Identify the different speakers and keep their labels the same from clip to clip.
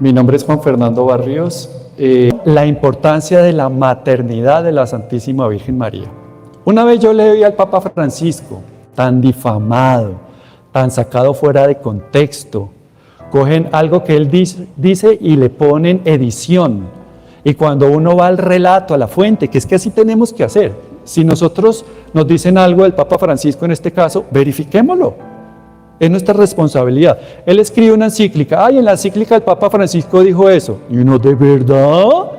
Speaker 1: Mi nombre es Juan Fernando Barrios. La importancia de la maternidad de la Santísima Virgen María. Una vez yo le vi al Papa Francisco, tan difamado, tan sacado fuera de contexto. Cogen algo que él dice y le ponen edición. Y cuando uno va al relato, a la fuente, que es que así tenemos que hacer. Si nosotros nos dicen algo del Papa Francisco en este caso, verifiquémoslo. Es nuestra responsabilidad. Él escribe una encíclica. En la encíclica el Papa Francisco dijo eso. Y uno, ¿de verdad?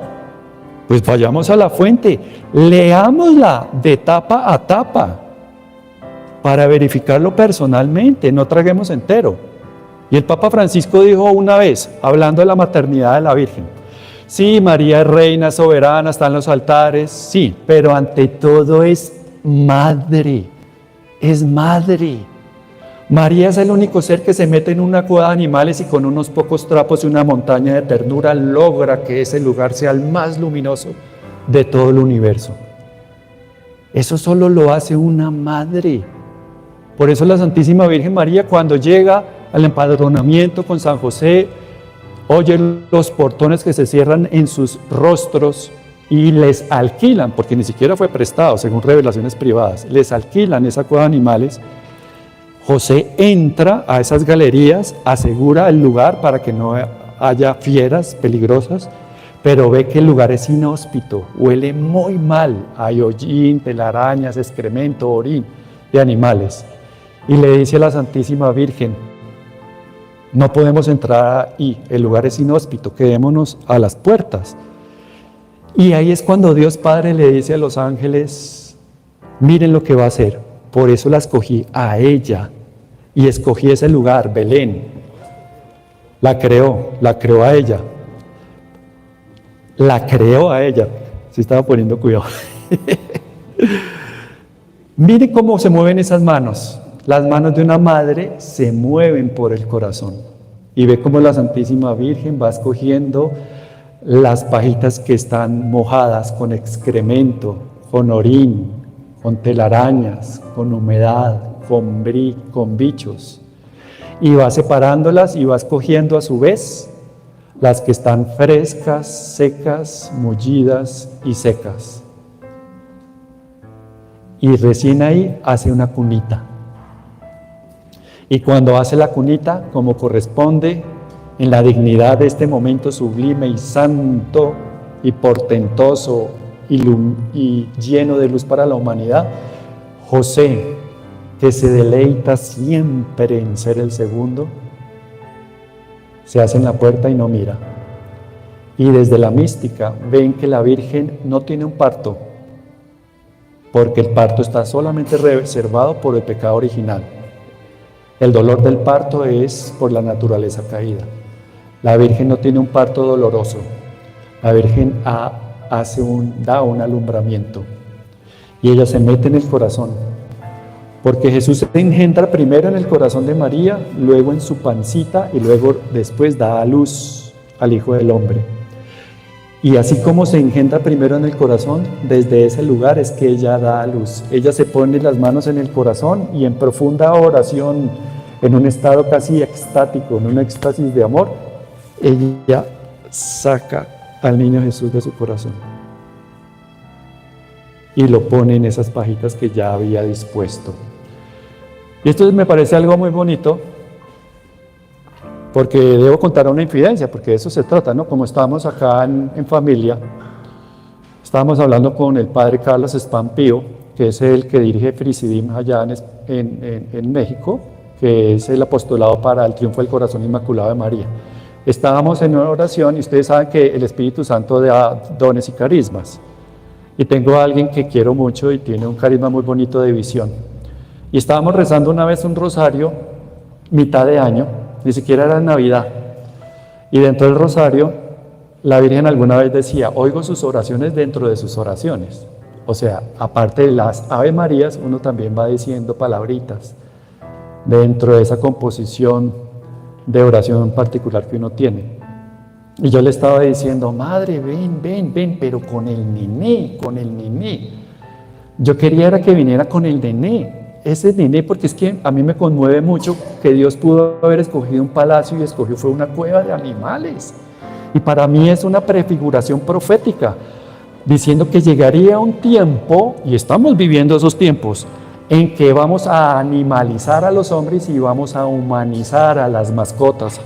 Speaker 1: Pues vayamos a la fuente. Leámosla de tapa a tapa para verificarlo personalmente. No traguemos entero. Y el Papa Francisco dijo una vez, hablando de la maternidad de la Virgen. Sí, María es reina, soberana, está en los altares. Sí, pero ante todo es madre. Es madre. María es el único ser que se mete en una cueva de animales y con unos pocos trapos y una montaña de ternura logra que ese lugar sea el más luminoso de todo el universo. Eso solo lo hace una madre. Por eso la Santísima Virgen María, cuando llega al empadronamiento con San José, oye los portones que se cierran en sus rostros y les alquilan, porque ni siquiera fue prestado, según revelaciones privadas, les alquilan esa cueva de animales. José entra a esas galerías, asegura el lugar para que no haya fieras peligrosas, pero ve que el lugar es inhóspito, huele muy mal, hay hollín, telarañas, excremento, orín de animales. Y le dice a la Santísima Virgen, no podemos entrar ahí, el lugar es inhóspito, quedémonos a las puertas. Y ahí es cuando Dios Padre le dice a los ángeles, miren lo que va a hacer. Por eso la escogí a ella y escogí ese lugar, Belén. La creó a ella. La creó a ella. Sí estaba poniendo cuidado. Miren cómo se mueven esas manos. Las manos de una madre se mueven por el corazón. Y ve cómo la Santísima Virgen va escogiendo las pajitas que están mojadas con excremento, con orín, con telarañas, con humedad, con bichos. Y va separándolas y va escogiendo a su vez las que están frescas, secas, mullidas y secas. Y recién ahí hace una cunita. Y cuando hace la cunita, como corresponde, en la dignidad de este momento sublime y santo y portentoso y lleno de luz para la humanidad, José, que se deleita siempre en ser el segundo, se hace en la puerta y no mira. Y desde la mística ven que la Virgen no tiene un parto, porque el parto está solamente reservado por el pecado original. El dolor del parto es por la naturaleza caída. La Virgen no tiene un parto doloroso. La Virgen da un alumbramiento y ella se mete en el corazón, porque Jesús se engendra primero en el corazón de María, luego en su pancita y luego después da a luz al Hijo del Hombre. Y así como se engendra primero en el corazón, desde ese lugar es que ella da a luz. Ella se pone las manos en el corazón y en profunda oración, en un estado casi extático, en un éxtasis de amor, ella saca al niño Jesús de su corazón y lo pone en esas pajitas que ya había dispuesto. Y esto me parece algo muy bonito, porque debo contar una infidencia, porque de eso se trata, ¿no? Como estábamos acá en familia, estábamos hablando con el padre Carlos Espampío, que es el que dirige Frisidim allá en México, que es el apostolado para el triunfo del corazón inmaculado de María. Estábamos en una oración y ustedes saben que el Espíritu Santo da dones y carismas. Y tengo a alguien que quiero mucho y tiene un carisma muy bonito de visión. Y estábamos rezando una vez un rosario, mitad de año, ni siquiera era Navidad. Y dentro del rosario, la Virgen alguna vez decía, oigo sus oraciones dentro de sus oraciones. O sea, aparte de las Ave Marías, uno también va diciendo palabritas dentro de esa composición de oración particular que uno tiene. Y yo le estaba diciendo, madre, ven, pero con el nené. Yo quería era que viniera con el nené, ese nené, porque es que a mí me conmueve mucho que Dios pudo haber escogido un palacio y escogió fue una cueva de animales. Y para mí es una prefiguración profética, diciendo que llegaría un tiempo, y estamos viviendo esos tiempos, en que vamos a animalizar a los hombres y vamos a humanizar a las mascotas,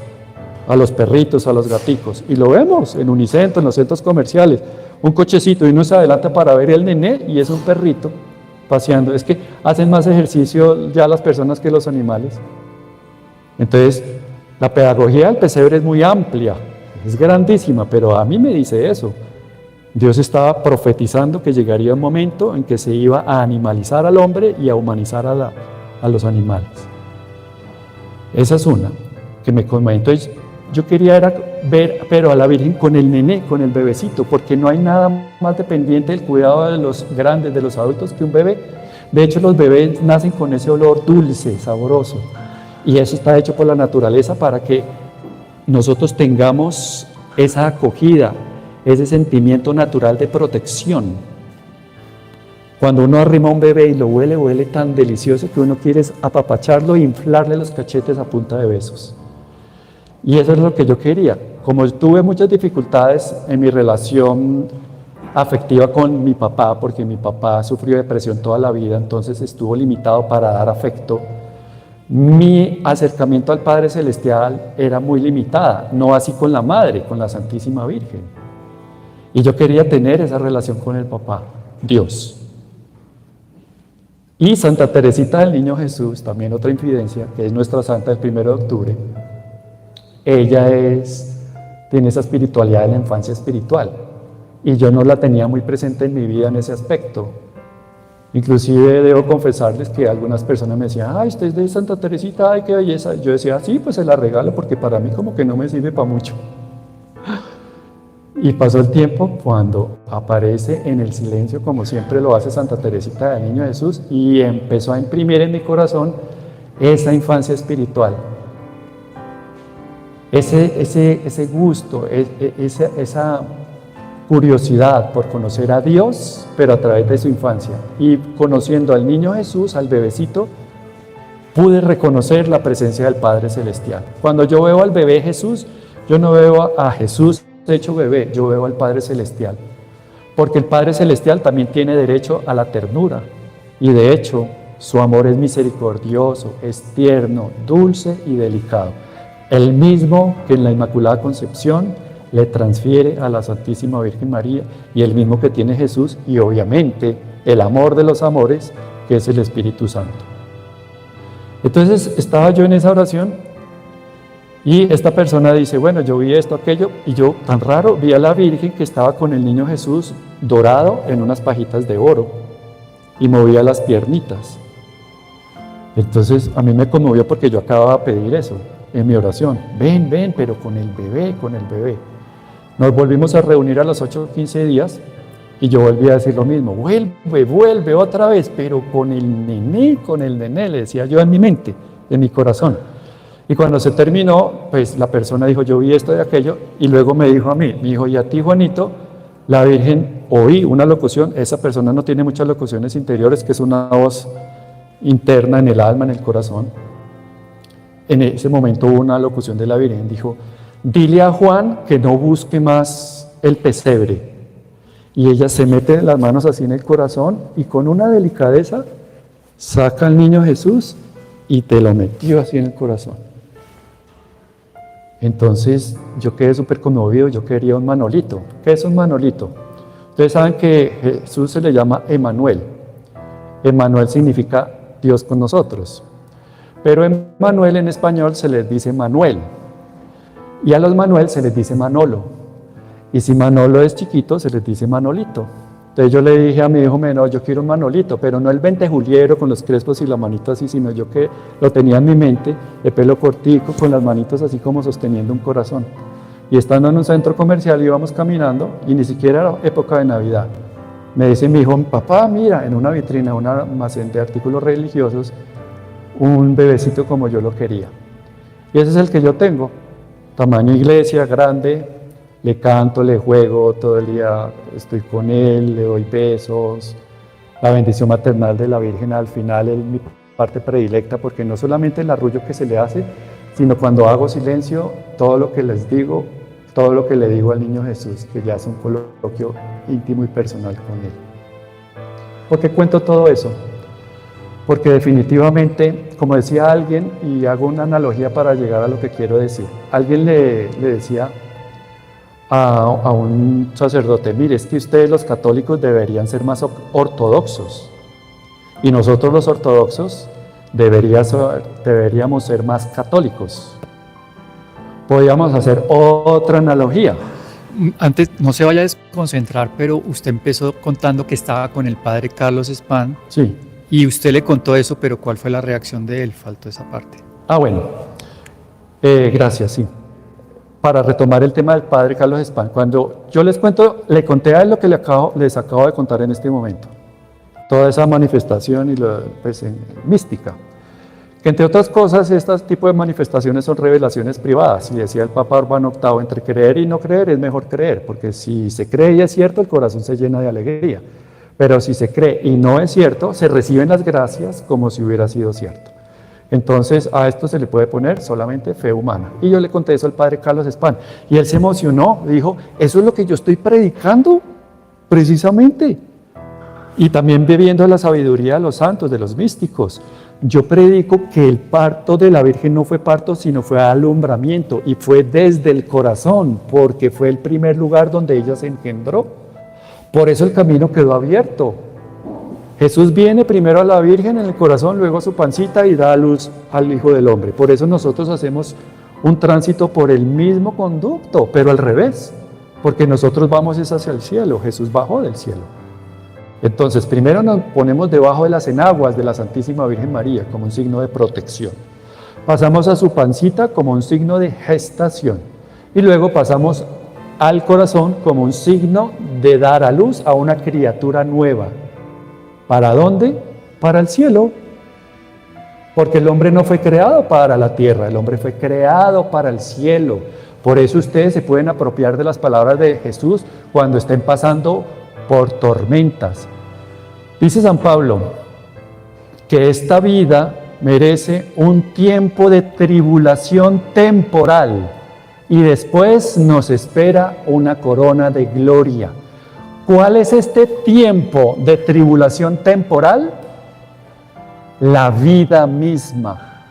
Speaker 1: a los perritos, a los gaticos. Y lo vemos en Unicentro, en los centros comerciales. Un cochecito y uno se adelanta para ver el nené y es un perrito paseando. Es que hacen más ejercicio ya las personas que los animales. Entonces, la pedagogía del pesebre es muy amplia, es grandísima, pero a mí me dice eso. Dios estaba profetizando que llegaría un momento en que se iba a animalizar al hombre y a humanizar a los animales. Esa es una que me comentó. Yo quería era ver, pero a la Virgen con el nené, con el bebecito, porque no hay nada más dependiente del cuidado de los grandes, de los adultos, que un bebé. De hecho, los bebés nacen con ese olor dulce, sabroso, y eso está hecho por la naturaleza para que nosotros tengamos esa acogida, ese sentimiento natural de protección. Cuando uno arrima a un bebé y lo huele, huele tan delicioso que uno quiere apapacharlo e inflarle los cachetes a punta de besos. Y eso es lo que yo quería. Como tuve muchas dificultades en mi relación afectiva con mi papá, porque mi papá sufrió depresión toda la vida, entonces estuvo limitado para dar afecto, mi acercamiento al Padre Celestial era muy limitada, no así con la Madre, con la Santísima Virgen. Y yo quería tener esa relación con el papá, Dios. Y Santa Teresita del Niño Jesús, también otra infidencia, que es nuestra santa del 1 de octubre, ella tiene esa espiritualidad de la infancia espiritual, y yo no la tenía muy presente en mi vida en ese aspecto. Inclusive debo confesarles que algunas personas me decían, ay, usted es de Santa Teresita, ay, qué belleza. Yo decía, sí, pues se la regalo, porque para mí como que no me sirve para mucho. Y pasó el tiempo cuando aparece en el silencio, como siempre lo hace Santa Teresita del Niño Jesús, y empezó a imprimir en mi corazón esa infancia espiritual. Ese gusto, esa curiosidad por conocer a Dios, pero a través de su infancia. Y conociendo al Niño Jesús, al bebecito, pude reconocer la presencia del Padre Celestial. Cuando yo veo al bebé Jesús, yo no veo a Jesús hecho bebé, yo veo al Padre Celestial. Porque el Padre Celestial también tiene derecho a la ternura. Y de hecho, su amor es misericordioso, es tierno, dulce y delicado. El mismo que en la Inmaculada Concepción le transfiere a la Santísima Virgen María, y el mismo que tiene Jesús, y obviamente el amor de los amores, que es el Espíritu Santo. Entonces estaba yo en esa oración y esta persona dice, bueno, yo vi esto, aquello, y yo, tan raro, vi a la Virgen que estaba con el Niño Jesús dorado en unas pajitas de oro y movía las piernitas. Entonces a mí me conmovió porque yo acababa de pedir eso en mi oración. Ven, ven, pero con el bebé, con el bebé. Nos volvimos a reunir a los 8 o 15 días y yo volví a decir lo mismo. Vuelve otra vez, pero con el nené, le decía yo en mi mente, en mi corazón. Y cuando se terminó, pues la persona dijo, yo vi esto y aquello, y luego me dijo a mí, me dijo, y a ti, Juanito, la Virgen, oí una locución. Esa persona no tiene muchas locuciones interiores, que es una voz interna en el alma, en el corazón. En ese momento hubo una locución de la Virgen, dijo, dile a Juan que no busque más el pesebre. Y ella se mete las manos así en el corazón y con una delicadeza saca al Niño Jesús y te lo metió así en el corazón. Entonces yo quedé súper conmovido, yo quería un Manolito. ¿Qué es un Manolito? Ustedes saben que Jesús se le llama Emmanuel. Emmanuel significa Dios con nosotros. Pero Emmanuel en español se les dice Manuel. Y a los Manuel se les dice Manolo. Y si Manolo es chiquito, se les dice Manolito. Entonces yo le dije a mi hijo menor, yo quiero un Manolito, pero no el ventejuliero con los crespos y la manito así, sino yo que lo tenía en mi mente, de pelo cortico, con las manitos así como sosteniendo un corazón. Y estando en un centro comercial íbamos caminando, y ni siquiera era época de Navidad. Me dice mi hijo, papá, mira, en una vitrina, un almacén de artículos religiosos, un bebecito como yo lo quería. Y ese es el que yo tengo, tamaño iglesia, grande. Le canto, le juego, todo el día estoy con él, le doy besos. La bendición maternal de la Virgen al final es mi parte predilecta, porque no solamente el arrullo que se le hace, sino cuando hago silencio, todo lo que les digo, todo lo que le digo al niño Jesús, que ya es un coloquio íntimo y personal con él. ¿Por qué cuento todo eso? Porque definitivamente, como decía alguien, y hago una analogía para llegar a lo que quiero decir, alguien le decía a un sacerdote, mire, es que ustedes los católicos deberían ser más ortodoxos, y nosotros los ortodoxos deberíamos ser más católicos. Podríamos hacer otra analogía.
Speaker 2: Antes, no se vaya a desconcentrar, pero usted empezó contando que estaba con el padre Carlos Spahn.
Speaker 1: Sí.
Speaker 2: Y usted le contó eso, pero ¿cuál fue la reacción de él? Faltó esa parte.
Speaker 1: Bueno, gracias, sí. Para retomar el tema del padre Carlos Spahn, cuando yo les le conté a él lo que les acabo de contar en este momento. Toda esa manifestación y mística. Que entre otras cosas, este tipo de manifestaciones son revelaciones privadas. Y decía el Papa Urbano VIII, entre creer y no creer es mejor creer, porque si se cree y es cierto, el corazón se llena de alegría. Pero si se cree y no es cierto, se reciben las gracias como si hubiera sido cierto. Entonces a esto se le puede poner solamente fe humana. Y yo le conté eso al padre Carlos Spahn. Y él se emocionó, dijo, eso es lo que yo estoy predicando, precisamente. Y también bebiendo de la sabiduría de los santos, de los místicos. Yo predico que el parto de la Virgen no fue parto, sino fue alumbramiento. Y fue desde el corazón, porque fue el primer lugar donde ella se engendró. Por eso el camino quedó abierto. Jesús viene primero a la Virgen en el corazón, luego a su pancita y da a luz al Hijo del Hombre. Por eso nosotros hacemos un tránsito por el mismo conducto, pero al revés. Porque nosotros vamos hacia el cielo, Jesús bajó del cielo. Entonces, primero nos ponemos debajo de las enaguas de la Santísima Virgen María como un signo de protección. Pasamos a su pancita como un signo de gestación. Y luego pasamos al corazón como un signo de dar a luz a una criatura nueva. ¿Para dónde? Para el cielo. Porque el hombre no fue creado para la tierra, el hombre fue creado para el cielo. Por eso ustedes se pueden apropiar de las palabras de Jesús cuando estén pasando por tormentas. Dice San Pablo que esta vida merece un tiempo de tribulación temporal y después nos espera una corona de gloria. ¿Cuál es este tiempo de tribulación temporal? La vida misma.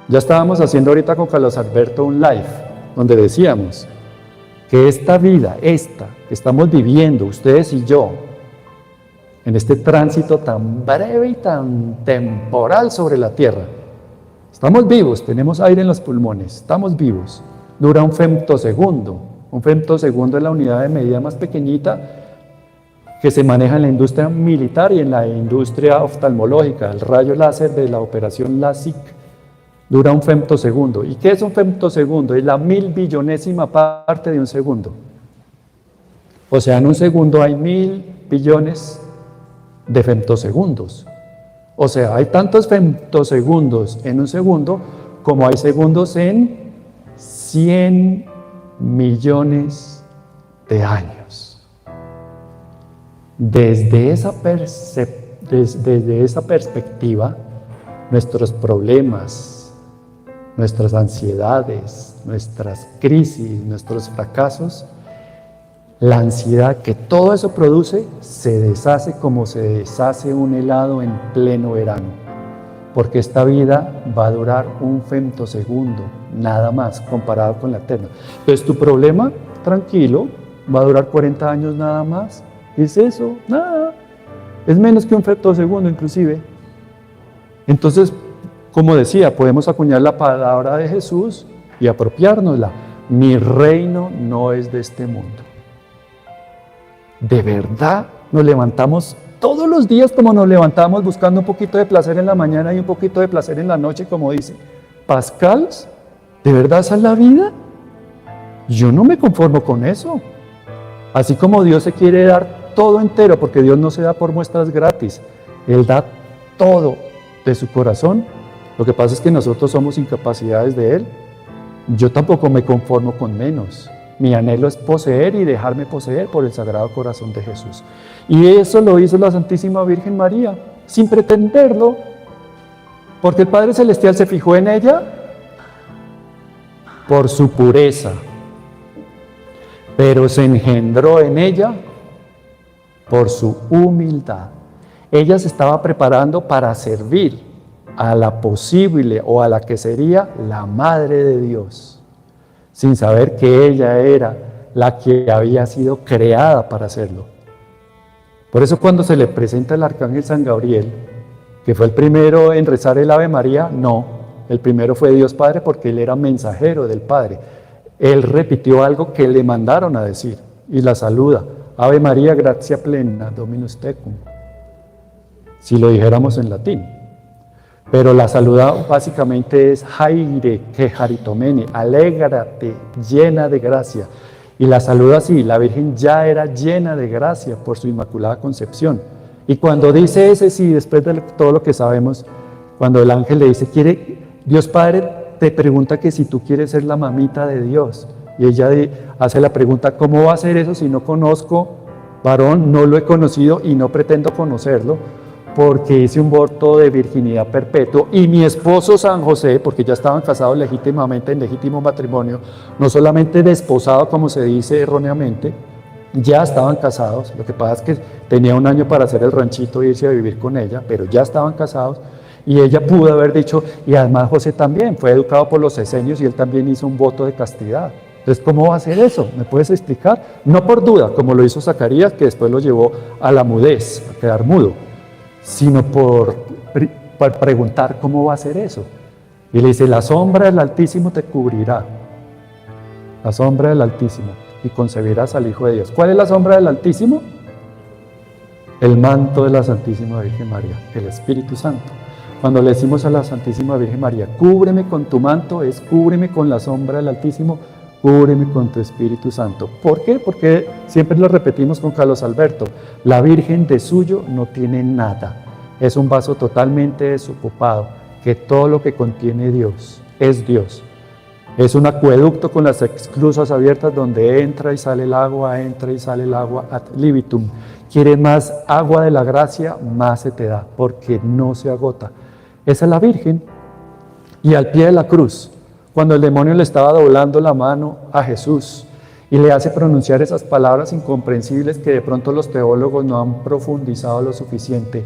Speaker 1: Ya estábamos haciendo ahorita con Carlos Alberto un live donde decíamos que esta vida, que estamos viviendo, ustedes y yo, en este tránsito tan breve y tan temporal sobre la tierra, estamos vivos, tenemos aire en los pulmones, estamos vivos, dura un femtosegundo. Un femtosegundo es la unidad de medida más pequeñita que se maneja en la industria militar y en la industria oftalmológica, el rayo láser de la operación LASIK. Dura un femtosegundo. ¿Y qué es un femtosegundo? Es la 1000 parte de un segundo. O sea, en un segundo hay 1000 billones de femtosegundos. O sea, hay tantos femtosegundos en un segundo como hay segundos en 100 millones de años. Desde esa perspectiva, nuestros problemas, nuestras ansiedades, nuestras crisis, nuestros fracasos, la ansiedad que todo eso produce se deshace como se deshace un helado en pleno verano, porque esta vida va a durar un femtosegundo, nada más, comparado con la eterna. Entonces tu problema, tranquilo, va a durar 40 años nada más. ¿Es eso? Nada. Es menos que un femtosegundo inclusive. Entonces, como decía, podemos acuñar la palabra de Jesús y apropiárnosla. Mi reino no es de este mundo. ¿De verdad nos levantamos todos los días como nos levantamos buscando un poquito de placer en la mañana y un poquito de placer en la noche, como dice Pascal? ¿De verdad esa es la vida? Yo no me conformo con eso. Así como Dios se quiere dar todo entero, porque Dios no se da por muestras gratis. Él da todo de su corazón. Lo que pasa es que nosotros somos incapacidades de Él. Yo tampoco me conformo con menos. Mi anhelo es poseer y dejarme poseer por el Sagrado Corazón de Jesús. Y eso lo hizo la Santísima Virgen María, sin pretenderlo, porque el Padre Celestial se fijó en ella por su pureza, pero se engendró en ella por su humildad. Ella se estaba preparando para servir a la posible o a la que sería la Madre de Dios, sin saber que ella era la que había sido creada para hacerlo. Por eso cuando se le presenta el arcángel San Gabriel, que fue el primero en rezar el Ave María, no, el primero fue Dios Padre porque él era mensajero del Padre. Él repitió algo que le mandaron a decir y la saluda. Ave María, gratia plena, Dominus tecum. Si lo dijéramos en latín. Pero la saluda básicamente es Jaire, que jaritomene, alégrate, llena de gracia. Y la saluda así, la Virgen ya era llena de gracia por su Inmaculada Concepción. Y cuando dice ese sí, después de todo lo que sabemos, cuando el ángel le dice, Dios Padre te pregunta que si tú quieres ser la mamita de Dios. Y ella hace la pregunta, ¿cómo va a ser eso si no conozco varón? No lo he conocido y no pretendo conocerlo, porque hice un voto de virginidad perpetuo y mi esposo San José, porque ya estaban casados legítimamente en legítimo matrimonio, no solamente desposado como se dice erróneamente, ya estaban casados. Lo que pasa es que tenía un año para hacer el ranchito e irse a vivir con ella, pero ya estaban casados. Y ella pudo haber dicho, y además José también fue educado por los esenios y él también hizo un voto de castidad. Entonces, ¿cómo va a ser eso? ¿Me puedes explicar? No por duda, como lo hizo Zacarías, que después lo llevó a la mudez, a quedar mudo, sino por preguntar cómo va a ser eso. Y le dice, la sombra del Altísimo te cubrirá, la sombra del Altísimo, y concebirás al Hijo de Dios. ¿Cuál es la sombra del Altísimo? El manto de la Santísima Virgen María, el Espíritu Santo. Cuando le decimos a la Santísima Virgen María, cúbreme con tu manto, es cúbreme con la sombra del Altísimo, cúbreme con tu Espíritu Santo. ¿Por qué? Porque siempre lo repetimos con Carlos Alberto, la Virgen de suyo no tiene nada, es un vaso totalmente desocupado, que todo lo que contiene Dios es Dios. Es un acueducto con las esclusas abiertas donde entra y sale el agua ad libitum. Quieres más agua de la gracia, más se te da, porque no se agota. Esa es la Virgen. Y al pie de la cruz, cuando el demonio le estaba doblando la mano a Jesús y le hace pronunciar esas palabras incomprensibles que de pronto los teólogos no han profundizado lo suficiente.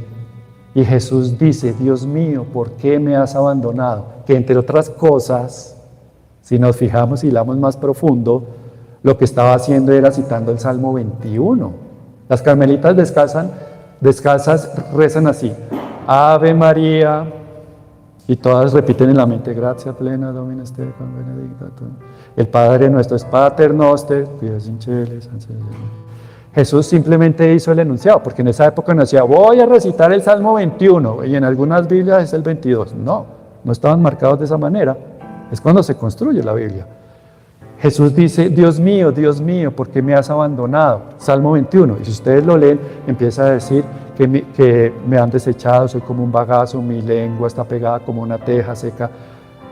Speaker 1: Y Jesús dice, Dios mío, ¿por qué me has abandonado? Que entre otras cosas, si nos fijamos y hilamos más profundo, lo que estaba haciendo era citando el Salmo 21. Las carmelitas descalzas rezan así, Ave María, y todas repiten en la mente, gracia plena, Dominus tecum, benedicta tu. El Padre nuestro es Pater Noster, Dios in celi, Jesús simplemente hizo el enunciado, porque en esa época no decía, voy a recitar el Salmo 21, y en algunas Biblias es el 22. No estaban marcados de esa manera. Es cuando se construye la Biblia. Jesús dice, Dios mío, ¿por qué me has abandonado? Salmo 21. Y si ustedes lo leen, empieza a decir que me han desechado, soy como un bagazo, mi lengua está pegada como una teja seca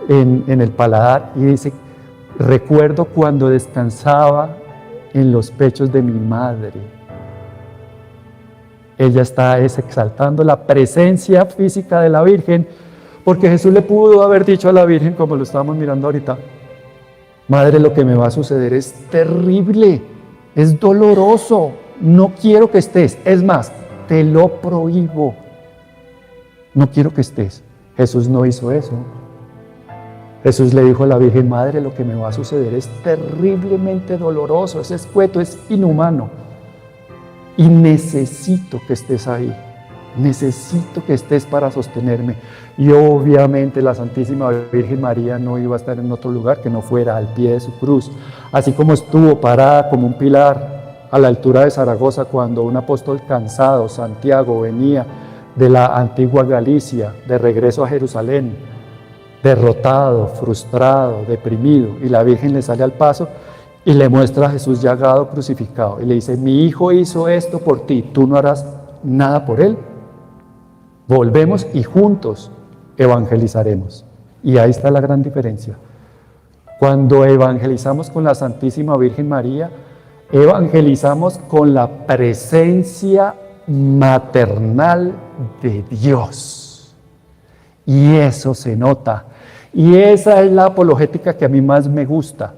Speaker 1: en el paladar. Y dice, recuerdo cuando descansaba en los pechos de mi madre. Ella está exaltando la presencia física de la Virgen, porque Jesús le pudo haber dicho a la Virgen, como lo estábamos mirando ahorita, Madre, lo que me va a suceder es terrible, es doloroso, no quiero que estés, es más, te lo prohíbo, no quiero que estés. Jesús no hizo eso. Jesús le dijo a la Virgen, Madre, lo que me va a suceder es terriblemente doloroso, es escueto, es inhumano, y necesito que estés ahí. Necesito que estés para sostenerme. Y obviamente la Santísima Virgen María no iba a estar en otro lugar que no fuera al pie de su cruz. Así como estuvo parada como un pilar a la altura de Zaragoza cuando un apóstol cansado, Santiago, venía de la antigua Galicia, de regreso a Jerusalén, derrotado, frustrado, deprimido, y la Virgen le sale al paso y le muestra a Jesús llagado, crucificado, y le dice, mi hijo hizo esto por ti, ¿tú no harás nada por él? Volvemos y juntos evangelizaremos. Y ahí está la gran diferencia. Cuando evangelizamos con la Santísima Virgen María, evangelizamos con la presencia maternal de Dios. Y eso se nota. Y esa es la apologética que a mí más me gusta.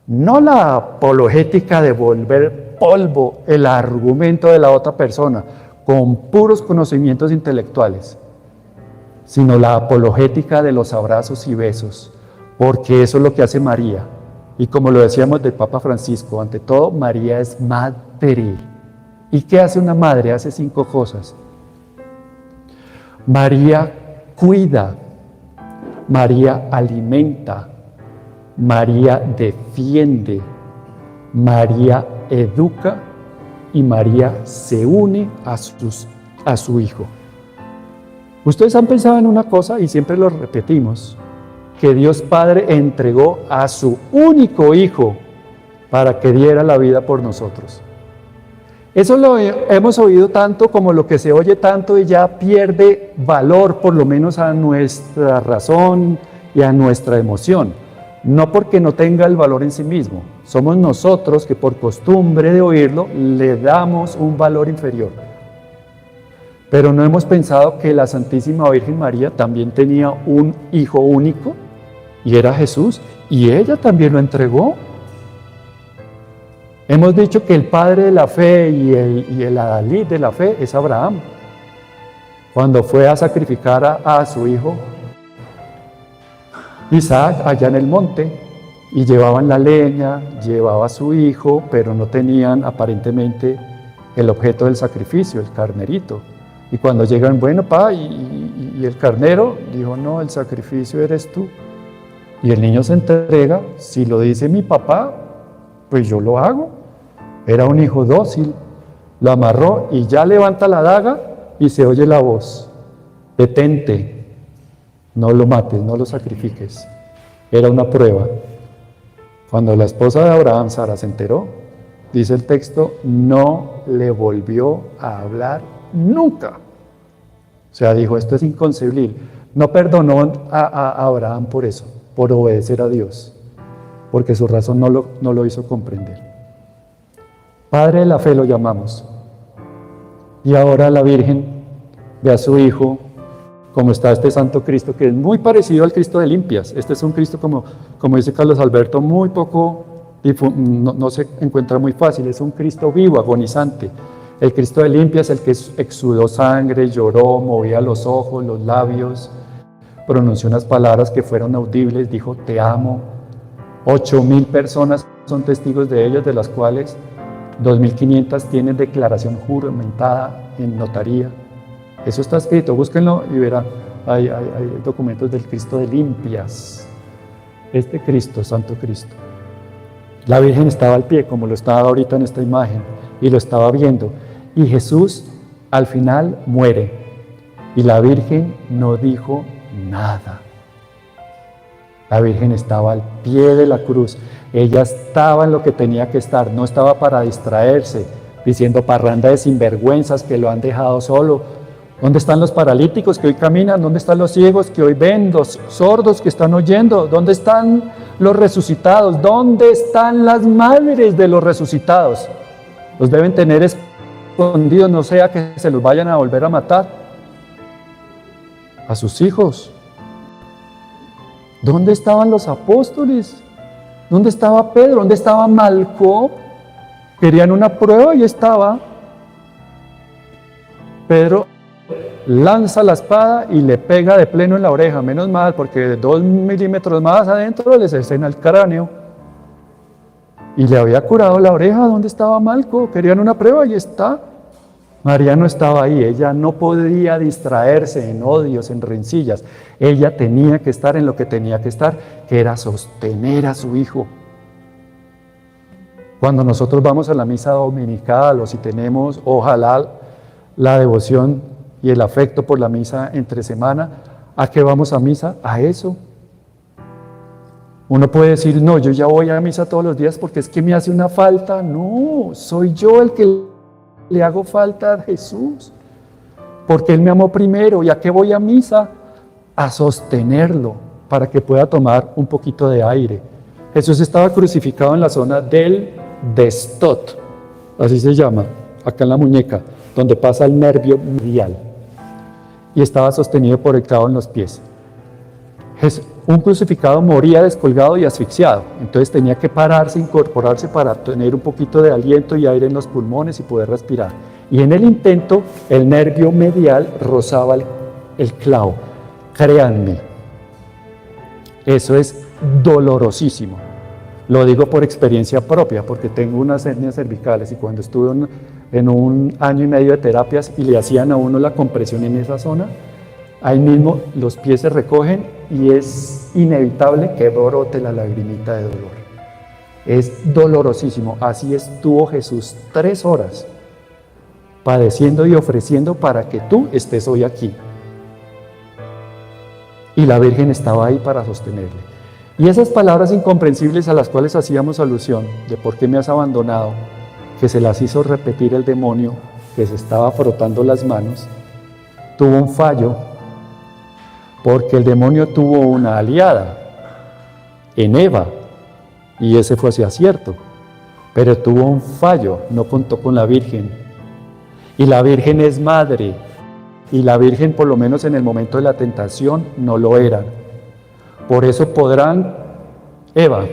Speaker 1: no la apologética de volver polvo el argumento de la otra persona con puros conocimientos intelectuales, sino la apologética de los abrazos y besos, porque eso es lo que hace María. Y como lo decíamos del Papa Francisco, ante todo, María es madre. ¿Y qué hace una madre? Hace 5 cosas. María cuida, María alimenta, María defiende, María educa y María se une a su Hijo. Ustedes han pensado en una cosa y siempre lo repetimos, que Dios Padre entregó a su único Hijo para que diera la vida por nosotros. Eso lo hemos oído tanto como lo que se oye tanto y ya pierde valor, por lo menos a nuestra razón y a nuestra emoción. No porque no tenga el valor en sí mismo, somos nosotros que por costumbre de oírlo le damos un valor inferior. Pero no hemos pensado que la Santísima Virgen María también tenía un Hijo único y era Jesús, y ella también lo entregó. Hemos dicho que el padre de la fe y el adalid de la fe es Abraham. Cuando fue a sacrificar a su hijo Isaac allá en el monte, y llevaban la leña, llevaba a su hijo, pero no tenían aparentemente el objeto del sacrificio, el carnerito. Y cuando llegan, bueno, pa, y el carnero, dijo, no, el sacrificio eres tú. Y el niño se entrega, si lo dice mi papá, pues yo lo hago. Era un hijo dócil, lo amarró y ya levanta la daga y se oye la voz, detente, no lo mates, no lo sacrifiques. Era una prueba. Cuando la esposa de Abraham, Sara, se enteró, dice el texto, no le volvió a hablar nunca. O sea, dijo, esto es inconcebible. No perdonó a Abraham por eso, por obedecer a Dios, porque su razón no lo hizo comprender. Padre de la fe lo llamamos. Y ahora la Virgen ve a su Hijo, como está este Santo Cristo, que es muy parecido al Cristo de Limpias. Este es un Cristo, como dice Carlos Alberto, muy poco, no se encuentra muy fácil. Es un Cristo vivo, agonizante. El Cristo de Limpias, el que exudó sangre, lloró, movía los ojos, los labios, pronunció unas palabras que fueron audibles, dijo, te amo. 8.000 personas son testigos de ellos, de las cuales 2.500 tienen declaración juramentada en notaría. Eso está escrito, búsquenlo y verán. Hay documentos del Cristo de Limpias. Este Cristo, Santo Cristo. La Virgen estaba al pie, como lo estaba ahorita en esta imagen, y lo estaba viendo. Y Jesús al final muere. Y la Virgen no dijo nada. La Virgen estaba al pie de la cruz. Ella estaba en lo que tenía que estar, no estaba para distraerse, diciendo parranda de sinvergüenzas que lo han dejado solo. ¿Dónde están los paralíticos que hoy caminan? ¿Dónde están los ciegos que hoy ven? ¿Los sordos que están oyendo? ¿Dónde están los resucitados? ¿Dónde están las madres de los resucitados? Los deben tener escondidos, no sea que se los vayan a volver a matar. A sus hijos. ¿Dónde estaban los apóstoles? ¿Dónde estaba Pedro? ¿Dónde estaba Malco? Querían una prueba y estaba. Pedro lanza la espada y le pega de pleno en la oreja. Menos mal, porque 2 milímetros más adentro les escena el cráneo. Y le había curado la oreja. ¿Dónde estaba Malco? Querían una prueba y está. María no estaba ahí, ella no podía distraerse en odios, en rencillas. Ella tenía que estar en lo que tenía que estar, que era sostener a su hijo. Cuando nosotros vamos a la misa dominical o si tenemos, ojalá, la devoción y el afecto por la misa entre semana, ¿a qué vamos a misa? A eso. Uno puede decir, no, yo ya voy a misa todos los días porque es que me hace una falta. No, soy yo el que le hago falta a Jesús, porque Él me amó primero. ¿Y a qué voy a misa? A sostenerlo, para que pueda tomar un poquito de aire. Jesús estaba crucificado en la zona del destot, así se llama, acá en la muñeca, donde pasa el nervio medial, y estaba sostenido por el clavo en los pies. Un crucificado moría descolgado y asfixiado, entonces tenía que pararse, incorporarse para tener un poquito de aliento y aire en los pulmones y poder respirar. Y en el intento, el nervio medial rozaba el clavo. Créanme, eso es dolorosísimo. Lo digo por experiencia propia, porque tengo unas hernias cervicales y cuando estuve en 1 año y medio de terapias y le hacían a uno la compresión en esa zona, ahí mismo los pies se recogen y es inevitable que brote la lagrimita de dolor. Es dolorosísimo. Así estuvo Jesús 3 horas padeciendo y ofreciendo para que tú estés hoy aquí. Y la Virgen estaba ahí para sostenerle. Y esas palabras incomprensibles a las cuales hacíamos alusión, de por qué me has abandonado, que se las hizo repetir el demonio, que se estaba frotando las manos, tuvo un fallo, porque el demonio tuvo una aliada en Eva, y ese fue hacia cierto, pero tuvo un fallo, no contó con la Virgen, y la Virgen es madre, y la Virgen por lo menos en el momento de la tentación no lo era. Por eso podrán, Eva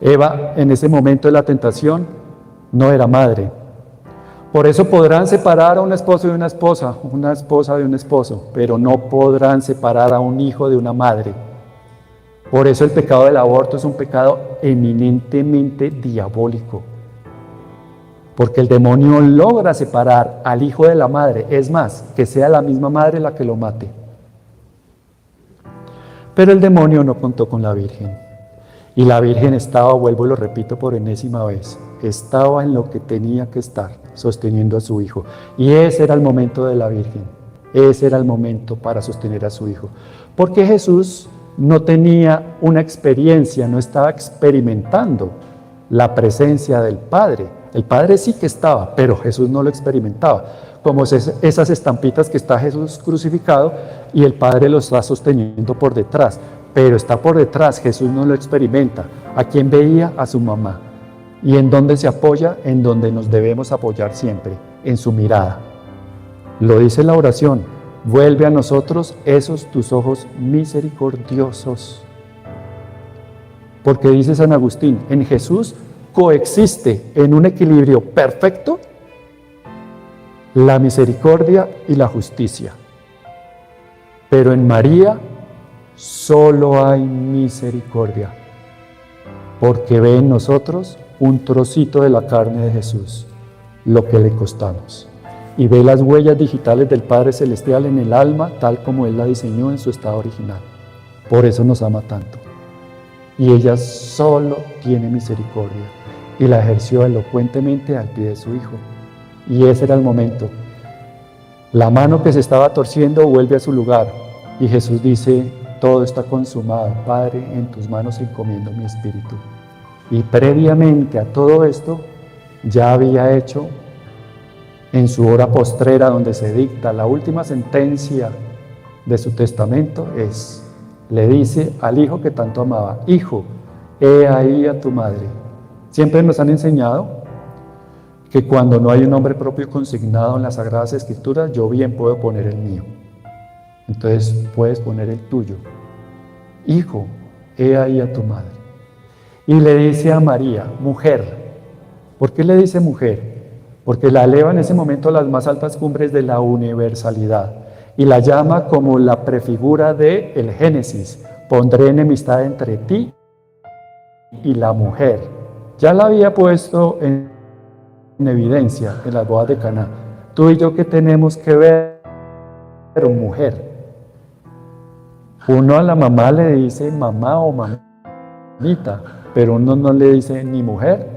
Speaker 1: en ese momento de la tentación no era madre. Por eso podrán separar a un esposo de una esposa de un esposo, pero no podrán separar a un hijo de una madre. Por eso el pecado del aborto es un pecado eminentemente diabólico. Porque el demonio logra separar al hijo de la madre, es más, que sea la misma madre la que lo mate. Pero el demonio no contó con la Virgen. Y la Virgen estaba, vuelvo y lo repito por enésima vez, estaba en lo que tenía que estar, sosteniendo a su hijo. Y ese era el momento de la Virgen. Ese era el momento para sostener a su hijo. Porque Jesús no tenía una experiencia, no estaba experimentando la presencia del Padre. El Padre sí que estaba, pero Jesús no lo experimentaba. Como esas estampitas que está Jesús crucificado y el Padre lo está sosteniendo por detrás, pero está por detrás, Jesús no lo experimenta. ¿A quién veía? A su mamá. ¿Y en dónde se apoya? En donde nos debemos apoyar siempre, en su mirada. Lo dice la oración, vuelve a nosotros esos tus ojos misericordiosos. Porque dice San Agustín, en Jesús coexiste en un equilibrio perfecto la misericordia y la justicia. Pero en María solo hay misericordia, porque ve en nosotros un trocito de la carne de Jesús, lo que le costamos, y ve las huellas digitales del Padre Celestial en el alma, tal como Él la diseñó en su estado original. Por eso nos ama tanto. Y ella solo tiene misericordia, y la ejerció elocuentemente al pie de su Hijo. Y ese era el momento. La mano que se estaba torciendo vuelve a su lugar y Jesús dice, todo está consumado, Padre, en tus manos encomiendo mi espíritu. Y previamente a todo esto, ya había hecho en su hora postrera donde se dicta la última sentencia de su testamento, le dice al Hijo que tanto amaba, Hijo, he ahí a tu madre. Siempre nos han enseñado que cuando no hay un nombre propio consignado en las Sagradas Escrituras, yo bien puedo poner el mío. Entonces puedes poner el tuyo. Hijo, he ahí a tu madre. Y le dice a María, mujer. ¿Por qué le dice mujer? Porque la eleva en ese momento a las más altas cumbres de la universalidad y la llama como la prefigura del Génesis. Pondré enemistad entre ti y la mujer. Ya la había puesto en evidencia en las bodas de Caná. Tú y yo, ¿qué tenemos que ver, mujer? Uno a la mamá le dice mamá o mamita, pero uno no le dice ni mujer,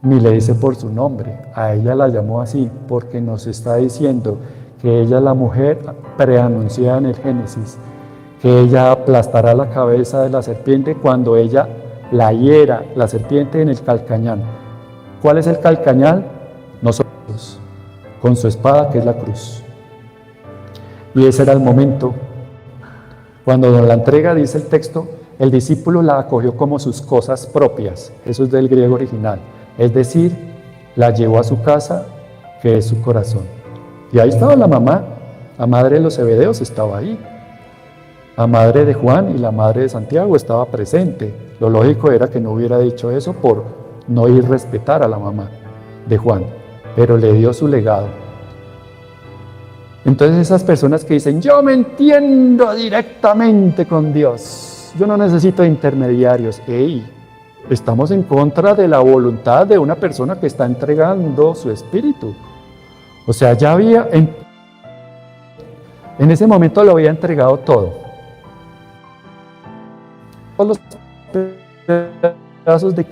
Speaker 1: ni le dice por su nombre. A ella la llamó así porque nos está diciendo que ella es la mujer preanunciada en el Génesis, que ella aplastará la cabeza de la serpiente cuando ella la hiera, la serpiente, en el calcañal. ¿Cuál es el calcañal? Nosotros, con su espada, que es la cruz. Y ese era el momento. Cuando nos la entrega, dice el texto, el discípulo la acogió como sus cosas propias. Eso es del griego original. Es decir, la llevó a su casa, que es su corazón. Y ahí estaba la mamá, la madre de los Zebedeos estaba ahí. La madre de Juan y la madre de Santiago estaba presente. Lo lógico era que no hubiera dicho eso por no ir a respetar a la mamá de Juan, pero le dio su legado. Entonces esas personas que dicen, yo me entiendo directamente con Dios, yo no necesito intermediarios. ¡Ey! Estamos en contra de la voluntad de una persona que está entregando su espíritu. O sea, ya había, en ese momento lo había entregado todo. Todos los pedazos de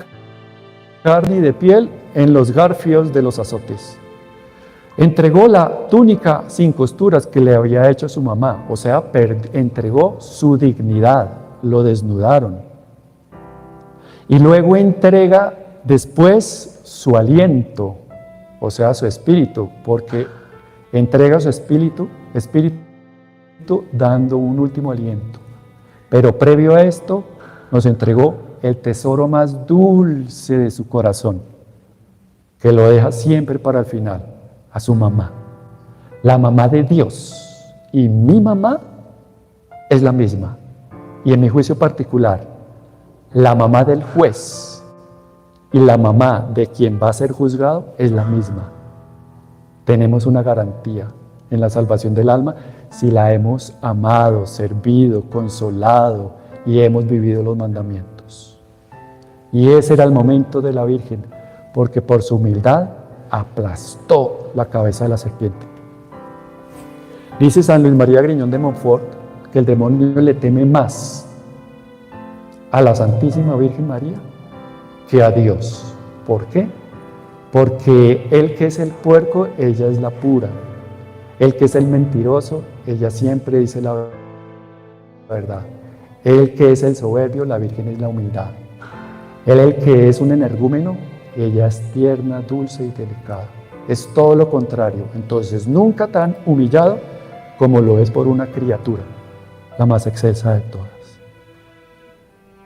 Speaker 1: carne y de piel en los garfios de los azotes. Entregó la túnica sin costuras que le había hecho su mamá, o sea, entregó su dignidad, lo desnudaron. Y luego entrega después su aliento, o sea, su espíritu, porque entrega su espíritu dando un último aliento. Pero previo a esto, nos entregó el tesoro más dulce de su corazón, que lo deja siempre para el final, a su mamá, la mamá de Dios. Y mi mamá es la misma. Y en mi juicio particular, la mamá del juez y la mamá de quien va a ser juzgado es la misma. Tenemos una garantía en la salvación del alma si la hemos amado, servido, consolado y hemos vivido los mandamientos. Y ese era el momento de la Virgen, porque por su humildad aplastó la cabeza de la serpiente. Dice San Luis María Griñón de Montfort que el demonio le teme más a la Santísima Virgen María que a Dios. ¿Por qué? Porque el que es el puerco, ella es la pura. El que es el mentiroso, ella siempre dice la verdad. El que es el soberbio, la Virgen es la humildad. El que es un energúmeno, ella es tierna, dulce y delicada. Es todo lo contrario. Entonces, nunca tan humillado como lo es por una criatura, la más excelsa de todas.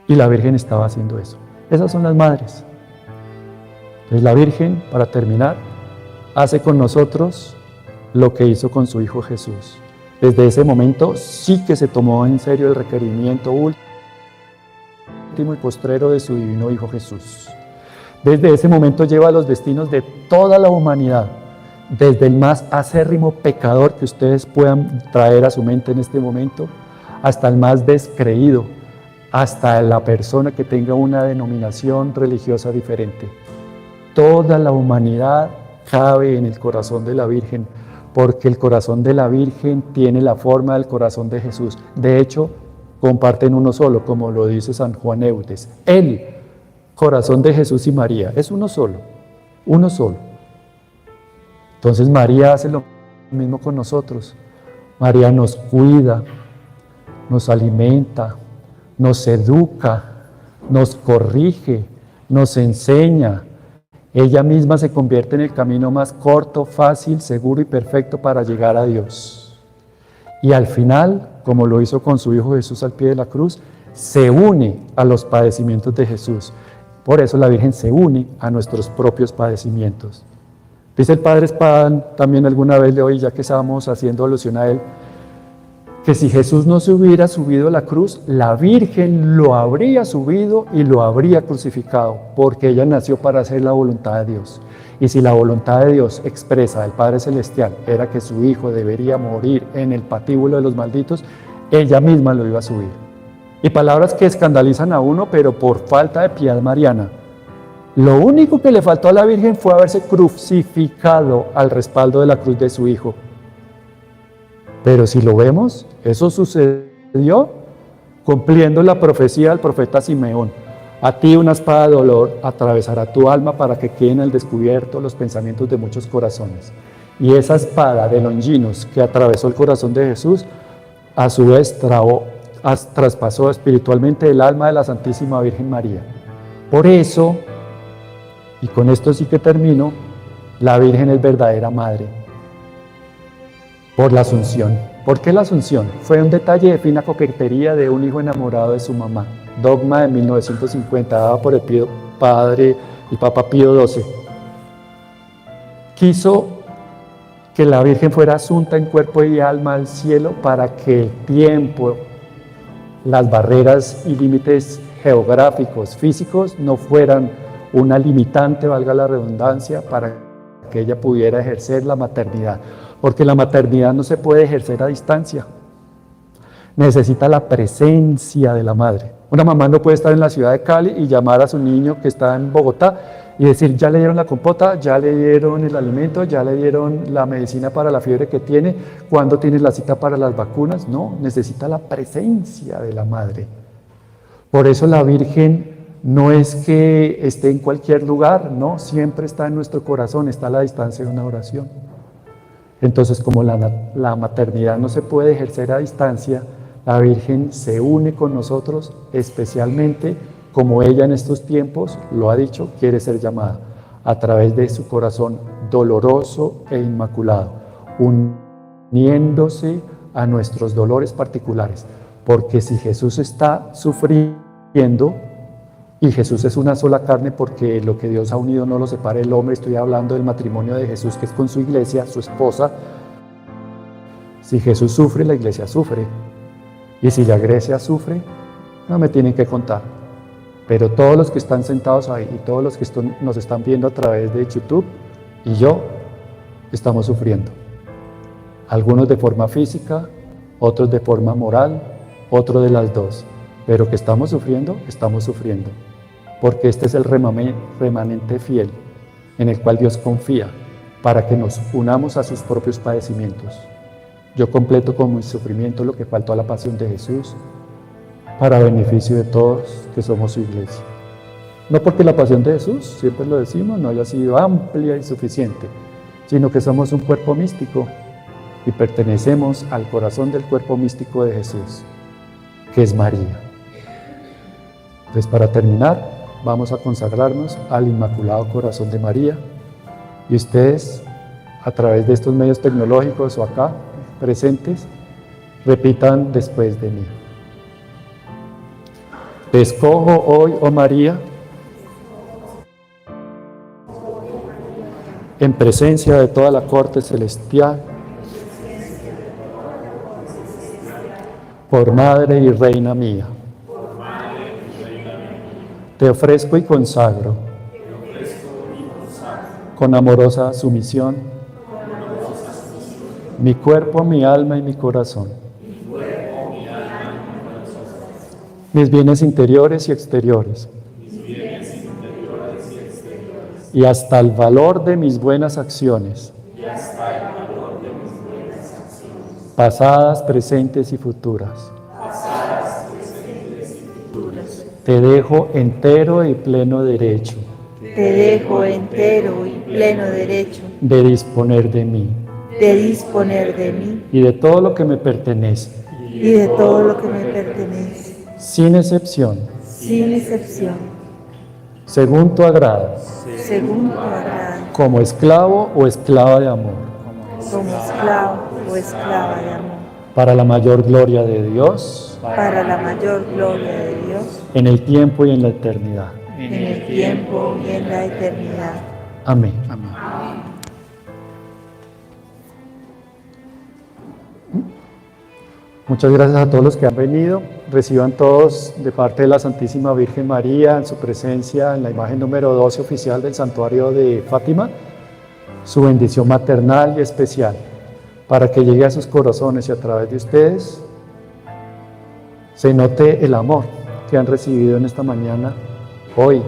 Speaker 1: Y la Virgen estaba haciendo eso. Esas son las madres. Entonces, la Virgen, para terminar, hace con nosotros lo que hizo con su Hijo Jesús. Desde ese momento sí que se tomó en serio el requerimiento último y postrero de su divino Hijo Jesús. Desde ese momento lleva los destinos de toda la humanidad, desde el más acérrimo pecador que ustedes puedan traer a su mente en este momento, hasta el más descreído, hasta la persona que tenga una denominación religiosa diferente. Toda la humanidad cabe en el corazón de la Virgen, porque el corazón de la Virgen tiene la forma del corazón de Jesús. De hecho, comparten uno solo, como lo dice San Juan Eudes. El corazón de Jesús y María es uno solo, uno solo. Entonces María hace lo mismo con nosotros. María nos cuida, nos alimenta, nos educa, nos corrige, nos enseña. Ella misma se convierte en el camino más corto, fácil, seguro y perfecto para llegar a Dios. Y al final, como lo hizo con su Hijo Jesús al pie de la cruz, se une a los padecimientos de Jesús. Por eso la Virgen se une a nuestros propios padecimientos. Dice el Padre Espadán también alguna vez de hoy, ya que estábamos haciendo alusión a él, que si Jesús no se hubiera subido a la cruz, la Virgen lo habría subido y lo habría crucificado, porque ella nació para hacer la voluntad de Dios. Y si la voluntad de Dios expresa del Padre Celestial era que su Hijo debería morir en el patíbulo de los malditos, ella misma lo iba a subir. Y palabras que escandalizan a uno, pero por falta de piedad mariana. Lo único que le faltó a la Virgen fue haberse crucificado al respaldo de la cruz de su Hijo. Pero si lo vemos, eso sucedió cumpliendo la profecía del profeta Simeón. A ti una espada de dolor atravesará tu alma para que queden al descubierto los pensamientos de muchos corazones. Y esa espada de Longinos que atravesó el corazón de Jesús, a su vez traspasó espiritualmente el alma de la Santísima Virgen María. Por eso, y con esto sí que termino, la Virgen es verdadera madre. Por la Asunción. ¿Por qué la Asunción? Fue un detalle de fina coquetería de un hijo enamorado de su mamá. Dogma de 1950, dada por el Padre y Papa Pío XII. Quiso que la Virgen fuera asunta en cuerpo y alma al cielo para que el tiempo las barreras y límites geográficos, físicos, no fueran una limitante, valga la redundancia, para que ella pudiera ejercer la maternidad. Porque la maternidad no se puede ejercer a distancia. Necesita la presencia de la madre. Una mamá no puede estar en la ciudad de Cali y llamar a su niño que está en Bogotá y decir, ya le dieron la compota, ya le dieron el alimento, ya le dieron la medicina para la fiebre que tiene, ¿cuándo tiene la cita para las vacunas? No, necesita la presencia de la madre. Por eso la Virgen no es que esté en cualquier lugar, no, siempre está en nuestro corazón, está a la distancia de una oración. Entonces, como la maternidad no se puede ejercer a distancia, la Virgen se une con nosotros, especialmente como ella en estos tiempos, lo ha dicho, quiere ser llamada, a través de su corazón doloroso e inmaculado, uniéndose a nuestros dolores particulares. Porque si Jesús está sufriendo, y Jesús es una sola carne, porque lo que Dios ha unido no lo separa el hombre, estoy hablando del matrimonio de Jesús, que es con su iglesia, su esposa. Si Jesús sufre, la iglesia sufre. Y si la iglesia sufre, no me tienen que contar. Pero todos los que están sentados ahí y todos los que nos están viendo a través de YouTube y yo, estamos sufriendo. Algunos de forma física, otros de forma moral, otros de las dos. Pero que estamos sufriendo, porque este es el remanente fiel en el cual Dios confía para que nos unamos a sus propios padecimientos. Yo completo con mi sufrimiento lo que faltó a la pasión de Jesús para beneficio de todos que somos su iglesia. No porque la pasión de Jesús, siempre lo decimos, no haya sido amplia y suficiente, sino que somos un cuerpo místico y pertenecemos al corazón del cuerpo místico de Jesús, que es María. Entonces, para terminar, vamos a consagrarnos al Inmaculado Corazón de María. Y ustedes, a través de estos medios tecnológicos o acá presentes, repitan después de mí. Te escojo hoy, oh María, en presencia de toda la corte celestial, por Madre y Reina mía. Te ofrezco y consagro, con amorosa sumisión, mi cuerpo, mi alma y mi corazón, mis bienes interiores y exteriores, y hasta el valor de mis buenas acciones, pasadas, presentes y futuras. Te dejo entero y pleno derecho.
Speaker 3: Te dejo entero y pleno derecho
Speaker 1: de disponer de mí
Speaker 3: de disponer de mí
Speaker 1: y de todo lo que me pertenece,
Speaker 3: y de todo lo que me pertenece,
Speaker 1: sin excepción,
Speaker 3: sin excepción,
Speaker 1: según tu agrado,
Speaker 3: según tu agrado,
Speaker 1: como esclavo o esclava de amor,
Speaker 3: como esclavo o esclava de amor,
Speaker 1: para la mayor gloria de Dios,
Speaker 3: para la mayor gloria de Dios,
Speaker 1: en el tiempo y en la eternidad.
Speaker 3: en el tiempo y en la eternidad.
Speaker 1: Amén. Muchas gracias a todos los que han venido. Reciban todos de parte de la Santísima Virgen María, en su presencia, en la imagen número 12 oficial del Santuario de Fátima, su bendición maternal y especial, para que llegue a sus corazones y a través de ustedes se note el amor que han recibido en esta mañana, hoy,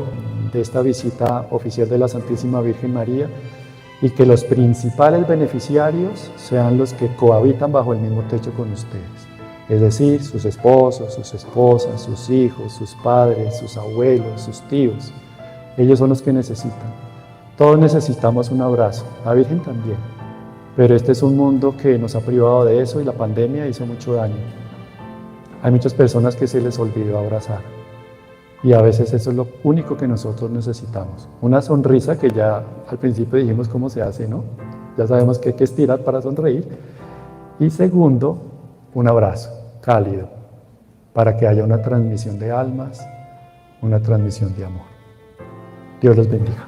Speaker 1: de esta visita oficial de la Santísima Virgen María, y que los principales beneficiarios sean los que cohabitan bajo el mismo techo con ustedes. Es decir, sus esposos, sus esposas, sus hijos, sus padres, sus abuelos, sus tíos. Ellos son los que necesitan. Todos necesitamos un abrazo, la Virgen también. Pero este es un mundo que nos ha privado de eso y la pandemia hizo mucho daño. Hay muchas personas que se les olvidó abrazar. Y a veces eso es lo único que nosotros necesitamos. Una sonrisa, que ya al principio dijimos cómo se hace, ¿no? Ya sabemos que hay que estirar para sonreír. Y segundo, un abrazo cálido, para que haya una transmisión de almas, una transmisión de amor. Dios los bendiga.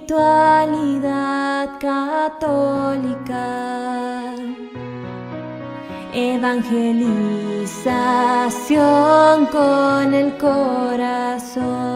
Speaker 4: espiritualidad católica, evangelización con el corazón.